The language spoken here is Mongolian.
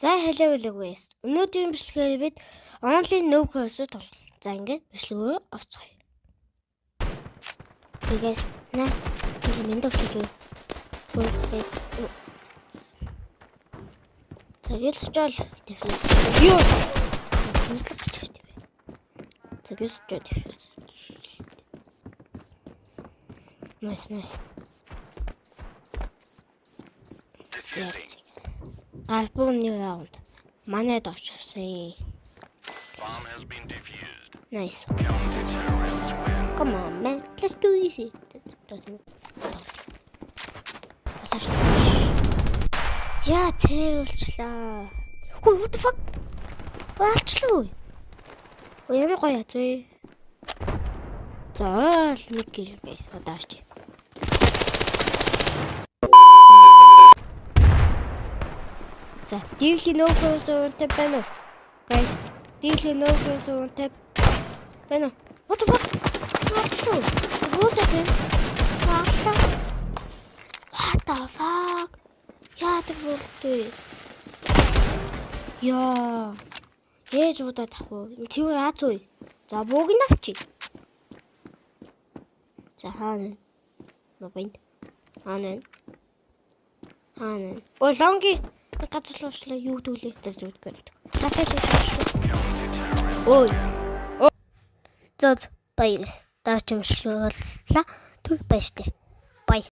За hello guys. Өнөөдрийн бичлэгээр бид only no cursor тоглолоо. За ингээд бичлэгээр орцгоё. Guys, на минь өгч үү. Guys. Тэгээд ч бол дефлес. Юу? Хүслэг гэж хэлдэг бэ. Тэгээд ч дефлес. Nice. Альбомны раунд. Манайд очирсан. Nice. Come on, man. Let's do easy. Яа, цэвэрлчлаа. Ой, what the fuck? Баалчлаа. Ой, ямар гоё яц вэ? За, нэг гэр бэс удаач. За, дийлэн нөхөөс үнтэй байна уу? Guys, дийлэн нөхөөс үнтэй байна уу? What the fuck? Баалчлаа. What the fuck? Яадаг болтой. Яа. Ээж удаад ах уу. Тэр яаж вэ? За бууг нь авчи. За хаана. Мобинд. Хаана. Ой лонги. Газарлуушлаа юу дүүлээ. За зүуд гэнэ. Ой. За баяр. Даач юмшлууллаа. Түр баяртай. Бай.